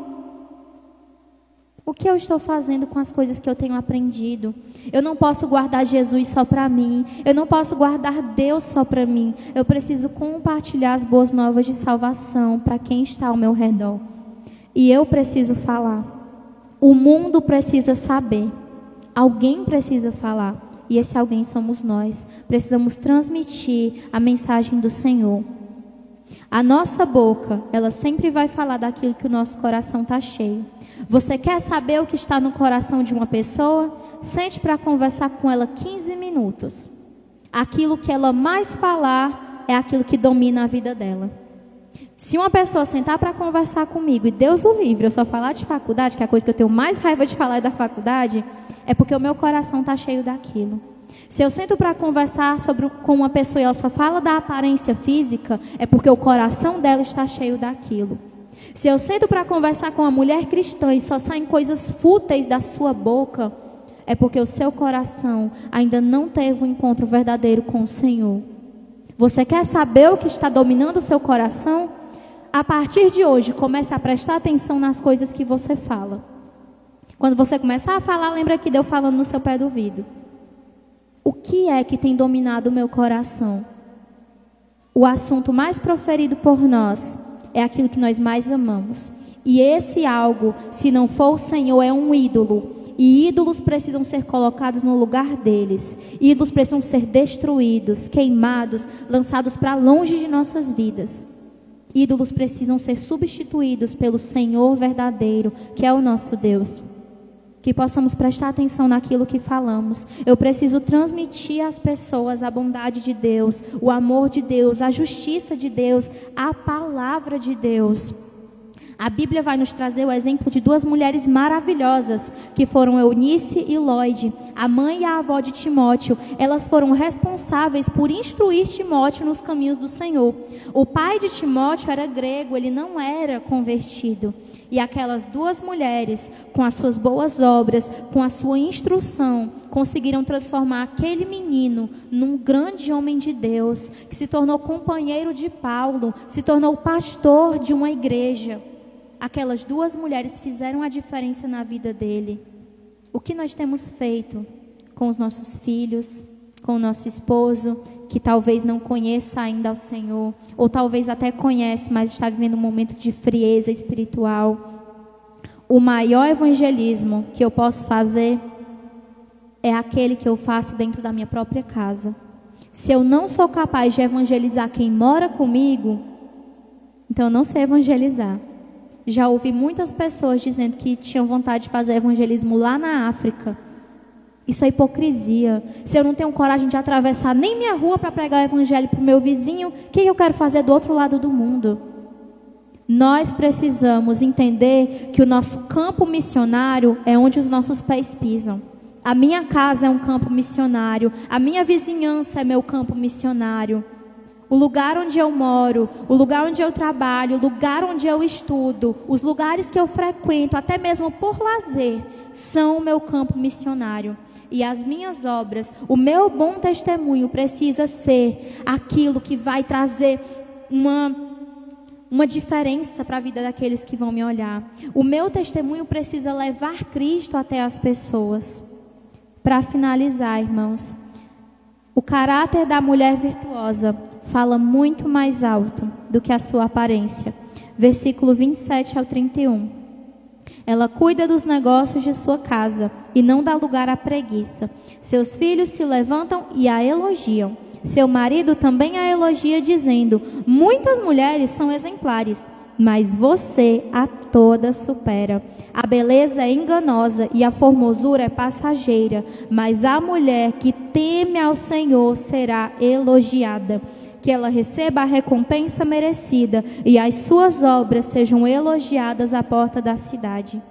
o que eu estou fazendo com as coisas que eu tenho aprendido? Eu não posso guardar Jesus só para mim. Eu não posso guardar Deus só para mim. Eu preciso compartilhar as boas novas de salvação para quem está ao meu redor. E eu preciso falar. O mundo precisa saber. Alguém precisa falar. E esse alguém somos nós. Precisamos transmitir a mensagem do Senhor. A nossa boca, ela sempre vai falar daquilo que o nosso coração está cheio. Você quer saber o que está no coração de uma pessoa? Sente para conversar com ela 15 minutos. Aquilo que ela mais falar é aquilo que domina a vida dela. Se uma pessoa sentar para conversar comigo, e Deus o livre, eu só falar de faculdade, que é a coisa que eu tenho mais raiva de falar é da faculdade, é porque o meu coração está cheio daquilo. Se eu sento para conversar com uma pessoa e ela só fala da aparência física, é porque o coração dela está cheio daquilo. Se eu sento para conversar com uma mulher cristã e só saem coisas fúteis da sua boca, é porque o seu coração ainda não teve um encontro verdadeiro com o Senhor. Você quer saber o que está dominando o seu coração? A partir de hoje, comece a prestar atenção nas coisas que você fala. Quando você começar a falar, lembra que deu falando no seu pé do ouvido. O que é que tem dominado o meu coração? O assunto mais proferido por nós é aquilo que nós mais amamos. E esse algo, se não for o Senhor, é um ídolo. E ídolos precisam ser colocados no lugar deles. Ídolos precisam ser destruídos, queimados, lançados para longe de nossas vidas. Ídolos precisam ser substituídos pelo Senhor verdadeiro, que é o nosso Deus. Que possamos prestar atenção naquilo que falamos. Eu preciso transmitir às pessoas a bondade de Deus, o amor de Deus, a justiça de Deus, a palavra de Deus. A Bíblia vai nos trazer o exemplo de duas mulheres maravilhosas, que foram Eunice e Lloyd, a mãe e a avó de Timóteo. Elas foram responsáveis por instruir Timóteo nos caminhos do Senhor. O pai de Timóteo era grego, ele não era convertido. E aquelas duas mulheres, com as suas boas obras, com a sua instrução, conseguiram transformar aquele menino num grande homem de Deus, que se tornou companheiro de Paulo, se tornou pastor de uma igreja. Aquelas duas mulheres fizeram a diferença na vida dele. O que nós temos feito com os nossos filhos, com o nosso esposo, que talvez não conheça ainda ao Senhor, ou talvez até conhece, mas está vivendo um momento de frieza espiritual. O maior evangelismo que eu posso fazer é aquele que eu faço dentro da minha própria casa. Se eu não sou capaz de evangelizar quem mora comigo, então eu não sei evangelizar. Já ouvi muitas pessoas dizendo que tinham vontade de fazer evangelismo lá na África. Isso é hipocrisia. Se eu não tenho coragem de atravessar nem minha rua para pregar o evangelho para o meu vizinho, o que eu quero fazer do outro lado do mundo? Nós precisamos entender que o nosso campo missionário é onde os nossos pés pisam. A minha casa é um campo missionário, a minha vizinhança é meu campo missionário. O lugar onde eu moro, o lugar onde eu trabalho, o lugar onde eu estudo, os lugares que eu frequento, até mesmo por lazer, são o meu campo missionário. E as minhas obras, o meu bom testemunho precisa ser aquilo que vai trazer uma diferença para a vida daqueles que vão me olhar. O meu testemunho precisa levar Cristo até as pessoas. Para finalizar, irmãos, o caráter da mulher virtuosa fala muito mais alto do que a sua aparência. Versículo 27 ao 31. Ela cuida dos negócios de sua casa e não dá lugar à preguiça. Seus filhos se levantam e a elogiam. Seu marido também a elogia, dizendo: muitas mulheres são exemplares, mas você a todas supera. A beleza é enganosa e a formosura é passageira, mas a mulher que teme ao Senhor será elogiada. Que ela receba a recompensa merecida e as suas obras sejam elogiadas à porta da cidade.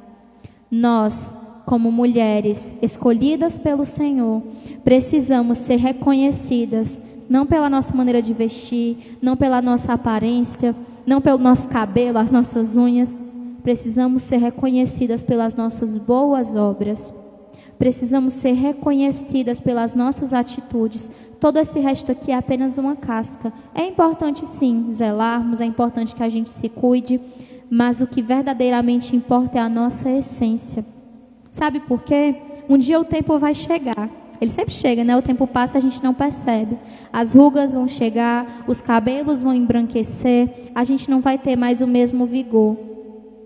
Nós, como mulheres escolhidas pelo Senhor, precisamos ser reconhecidas, não pela nossa maneira de vestir, não pela nossa aparência, não pelo nosso cabelo, as nossas unhas. Precisamos ser reconhecidas pelas nossas boas obras. Precisamos ser reconhecidas pelas nossas atitudes. Todo esse resto aqui é apenas uma casca. É importante sim zelarmos, é importante que a gente se cuide, mas o que verdadeiramente importa é a nossa essência. Sabe por quê? Um dia o tempo vai chegar. Ele sempre chega, né? O tempo passa e a gente não percebe. As rugas vão chegar, os cabelos vão embranquecer, a gente não vai ter mais o mesmo vigor.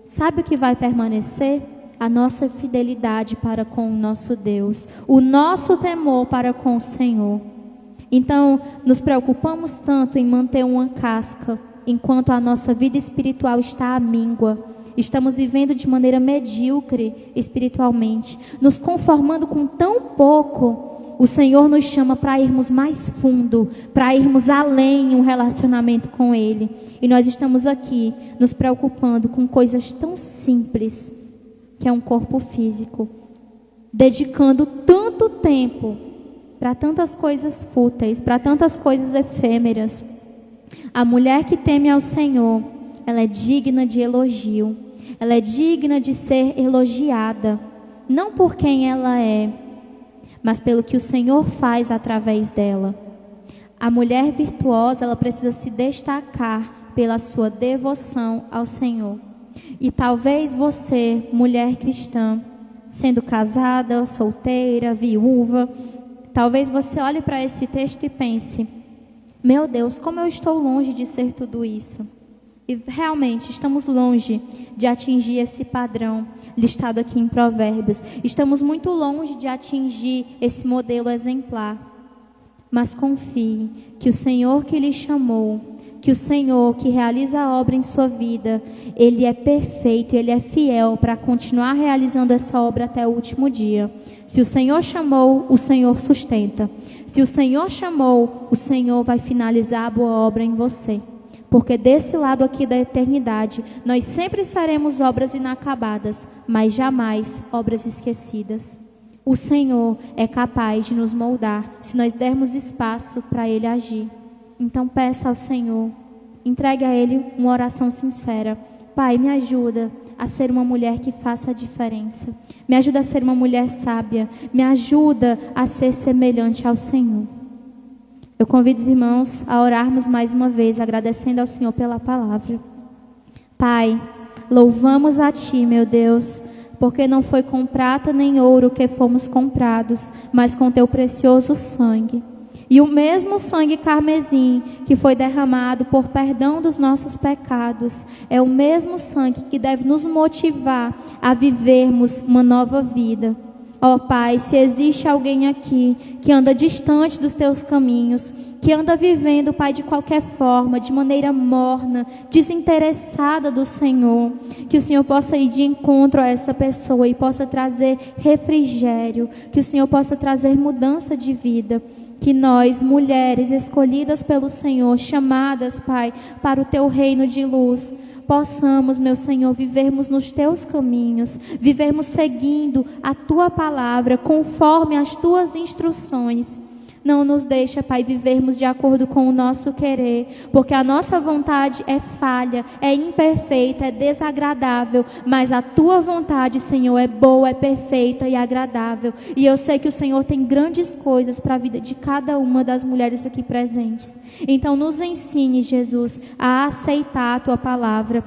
Sabe o que vai permanecer? A nossa fidelidade para com o nosso Deus, o nosso temor para com o Senhor. Então, nos preocupamos tanto em manter uma casca, enquanto a nossa vida espiritual está à míngua. Estamos vivendo de maneira medíocre espiritualmente, nos conformando com tão pouco. O Senhor nos chama para irmos mais fundo, para irmos além em um relacionamento com Ele. E nós estamos aqui nos preocupando com coisas tão simples, que é um corpo físico, dedicando tanto tempo para tantas coisas fúteis, para tantas coisas efêmeras. A mulher que teme ao Senhor, ela é digna de elogio, ela é digna de ser elogiada, não por quem ela é, mas pelo que o Senhor faz através dela. A mulher virtuosa, ela precisa se destacar pela sua devoção ao Senhor. E talvez você, mulher cristã, sendo casada, solteira, viúva, talvez você olhe para esse texto e pense: meu Deus, como eu estou longe de ser tudo isso. E realmente estamos longe de atingir esse padrão listado aqui em Provérbios. Estamos muito longe de atingir esse modelo exemplar. Mas confie que o Senhor que lhe chamou, que o Senhor que realiza a obra em sua vida, Ele é perfeito, Ele é fiel para continuar realizando essa obra até o último dia. Se o Senhor chamou, o Senhor sustenta. Se o Senhor chamou, o Senhor vai finalizar a boa obra em você. Porque desse lado aqui da eternidade, nós sempre seremos obras inacabadas, mas jamais obras esquecidas. O Senhor é capaz de nos moldar, se nós dermos espaço para Ele agir. Então peça ao Senhor, entregue a Ele uma oração sincera. Pai, me ajuda a ser uma mulher que faça a diferença. Me ajuda a ser uma mulher sábia. Me ajuda a ser semelhante ao Senhor. Eu convido os irmãos a orarmos mais uma vez, agradecendo ao Senhor pela palavra. Pai, louvamos a Ti, meu Deus, porque não foi com prata nem ouro que fomos comprados, mas com Teu precioso sangue. E o mesmo sangue carmesim que foi derramado por perdão dos nossos pecados, é o mesmo sangue que deve nos motivar a vivermos uma nova vida. Ó Pai, se existe alguém aqui que anda distante dos teus caminhos, que anda vivendo, Pai, de qualquer forma, de maneira morna, desinteressada do Senhor, que o Senhor possa ir de encontro a essa pessoa e possa trazer refrigério, que o Senhor possa trazer mudança de vida. Que nós, mulheres escolhidas pelo Senhor, chamadas, Pai, para o teu reino de luz, possamos, meu Senhor, vivermos nos teus caminhos, vivermos seguindo a tua palavra, conforme as tuas instruções. Não nos deixa, Pai, vivermos de acordo com o nosso querer, porque a nossa vontade é falha, é imperfeita, é desagradável, mas a tua vontade, Senhor, é boa, é perfeita e agradável. E eu sei que o Senhor tem grandes coisas para a vida de cada uma das mulheres aqui presentes. Então nos ensine, Jesus, a aceitar a tua palavra,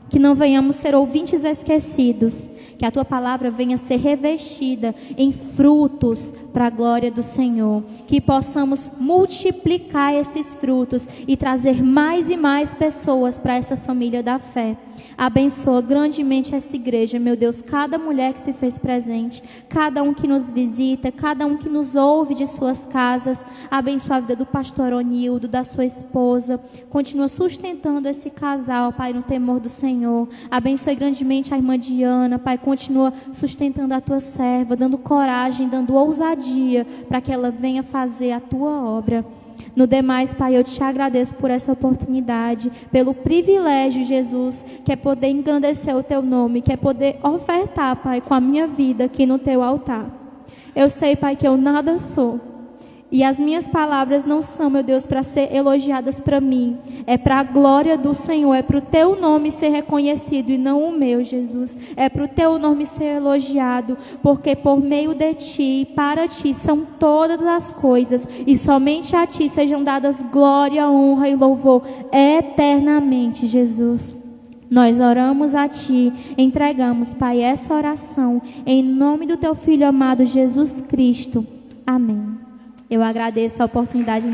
que não venhamos ser ouvintes esquecidos, que a tua palavra venha ser revestida em frutos para a glória do Senhor, que possamos multiplicar esses frutos e trazer mais e mais pessoas para essa família da fé. Abençoa grandemente essa igreja, meu Deus, cada mulher que se fez presente, cada um que nos visita, cada um que nos ouve de suas casas. Abençoa a vida do pastor Onildo, da sua esposa. Continua sustentando esse casal, Pai, no temor do Senhor. Abençoe grandemente a irmã Diana, Pai, continua sustentando a tua serva, dando coragem, dando ousadia para que ela venha fazer a tua obra. No demais, Pai, eu te agradeço por essa oportunidade, pelo privilégio, Jesus, que é poder engrandecer o teu nome, que é poder ofertar, Pai, com a minha vida aqui no teu altar. Eu sei, Pai, que eu nada sou. E as minhas palavras não são, meu Deus, para ser elogiadas para mim. É para a glória do Senhor. É para o teu nome ser reconhecido e não o meu, Jesus. É para o teu nome ser elogiado. Porque por meio de ti e para ti são todas as coisas. E somente a ti sejam dadas glória, honra e louvor eternamente, Jesus. Nós oramos a ti, entregamos, Pai, essa oração. Em nome do teu Filho amado, Jesus Cristo. Amém. Eu agradeço a oportunidade.